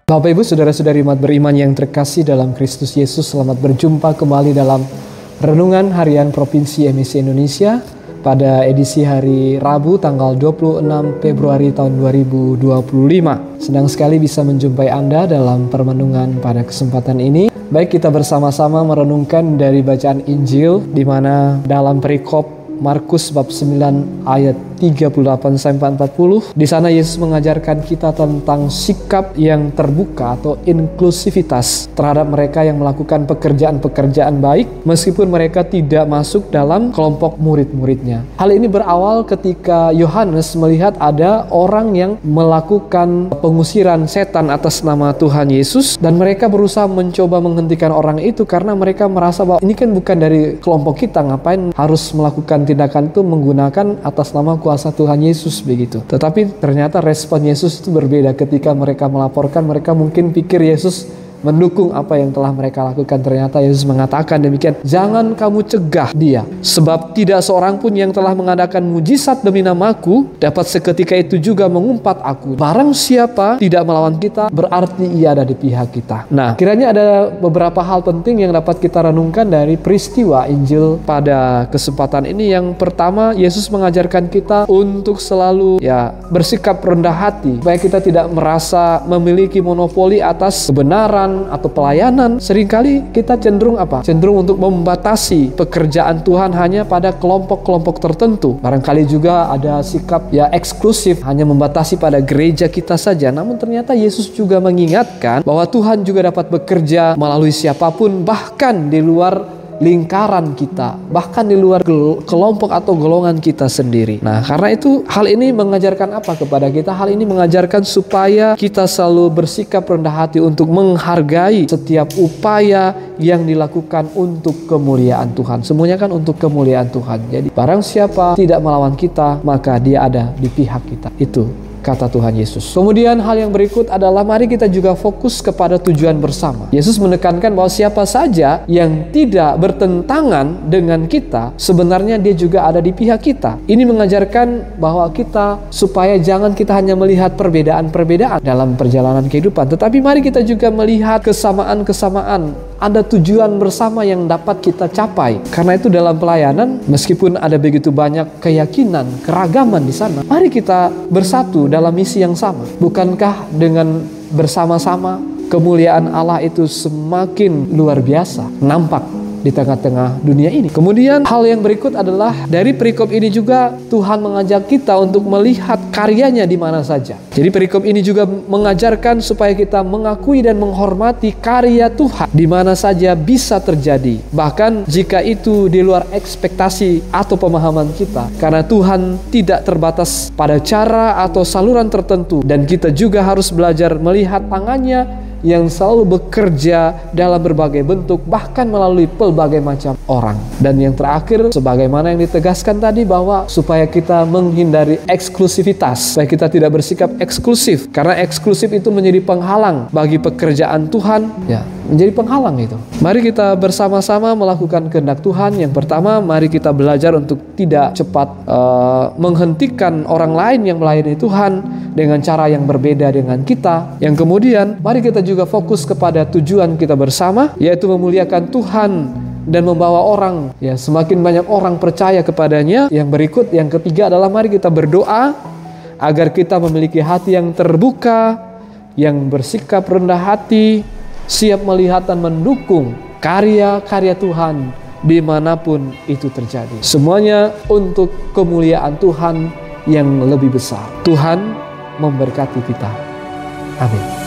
Bapak Ibu Saudara-saudari umat beriman yang terkasih dalam Kristus Yesus, selamat berjumpa kembali dalam Renungan Harian Provinsi MIC Indonesia pada edisi hari Rabu tanggal 26 Februari tahun 2025. Senang sekali bisa menjumpai Anda dalam permenungan pada kesempatan ini. Baik, kita bersama-sama merenungkan dari bacaan Injil di mana dalam perikop Markus bab 9 ayat 38-40. Di sana Yesus mengajarkan kita tentang sikap yang terbuka atau inklusivitas terhadap mereka yang melakukan pekerjaan-pekerjaan baik meskipun mereka tidak masuk dalam kelompok murid-muridnya. Hal ini berawal ketika Yohanes melihat ada orang yang melakukan pengusiran setan atas nama Tuhan Yesus, dan mereka berusaha mencoba menghentikan orang itu karena mereka merasa bahwa ini kan bukan dari kelompok kita, ngapain harus melakukan tindakan itu menggunakan atas nama kuasa Tuhan Yesus begitu. Tetapi ternyata respon Yesus itu berbeda. Ketika mereka melaporkan, mereka mungkin pikir Yesus mendukung apa yang telah mereka lakukan. Ternyata Yesus mengatakan demikian, jangan kamu cegah dia, sebab tidak seorang pun yang telah mengadakan mujizat demi namaku dapat seketika itu juga mengumpat aku. Barang siapa tidak melawan kita, berarti ia ada di pihak kita. Nah, kiranya ada beberapa hal penting yang dapat kita renungkan dari peristiwa Injil pada kesempatan ini. Yang pertama, Yesus mengajarkan kita untuk selalu bersikap rendah hati, supaya kita tidak merasa memiliki monopoli atas kebenaran atau pelayanan. Seringkali kita cenderung untuk membatasi pekerjaan Tuhan hanya pada kelompok-kelompok tertentu. Barangkali juga ada sikap eksklusif, hanya membatasi pada gereja kita saja. Namun ternyata Yesus juga mengingatkan bahwa Tuhan juga dapat bekerja melalui siapapun, bahkan di luar lingkaran kita, bahkan di luar kelompok atau golongan kita sendiri. Nah, karena itu hal ini mengajarkan apa kepada kita? Hal ini mengajarkan supaya kita selalu bersikap rendah hati untuk menghargai setiap upaya yang dilakukan untuk kemuliaan Tuhan. Semuanya kan untuk kemuliaan Tuhan. Jadi barang siapa tidak melawan kita, maka dia ada di pihak kita. Itu kata Tuhan Yesus. Kemudian hal yang berikut adalah mari kita juga fokus kepada tujuan bersama. Yesus menekankan bahwa siapa saja yang tidak bertentangan dengan kita, sebenarnya dia juga ada di pihak kita. Ini mengajarkan bahwa kita supaya jangan kita hanya melihat perbedaan-perbedaan dalam perjalanan kehidupan, tetapi mari kita juga melihat kesamaan-kesamaan. Ada tujuan bersama yang dapat kita capai. Karena itu dalam pelayanan, meskipun ada begitu banyak keyakinan, keragaman di sana, mari kita bersatu dalam misi yang sama. Bukankah dengan bersama-sama kemuliaan Allah itu semakin luar biasa nampak di tengah-tengah dunia ini? Kemudian hal yang berikut adalah dari perikop ini juga Tuhan mengajak kita untuk melihat karyanya di mana saja. Jadi perikop ini juga mengajarkan supaya kita mengakui dan menghormati karya Tuhan di mana saja bisa terjadi, bahkan jika itu di luar ekspektasi atau pemahaman kita, karena Tuhan tidak terbatas pada cara atau saluran tertentu, dan kita juga harus belajar melihat tangannya yang selalu bekerja dalam berbagai bentuk, bahkan melalui pelbagai macam orang. Dan yang terakhir, sebagaimana yang ditegaskan tadi, bahwa supaya kita menghindari eksklusivitas, supaya kita tidak bersikap eksklusif, karena eksklusif itu menjadi penghalang bagi pekerjaan Tuhan, menjadi penghalang itu. Mari kita bersama-sama melakukan kehendak Tuhan. Yang pertama, mari kita belajar untuk tidak cepat menghentikan orang lain yang melayani Tuhan dengan cara yang berbeda dengan kita. Yang kemudian, mari kita juga fokus kepada tujuan kita bersama, yaitu memuliakan Tuhan dan membawa orang, semakin banyak orang percaya kepadanya. Yang berikut, yang ketiga adalah mari kita berdoa agar kita memiliki hati yang terbuka, yang bersikap rendah hati, siap melihat dan mendukung karya-karya Tuhan dimanapun itu terjadi. Semuanya untuk kemuliaan Tuhan yang lebih besar. Tuhan memberkati kita. Amin.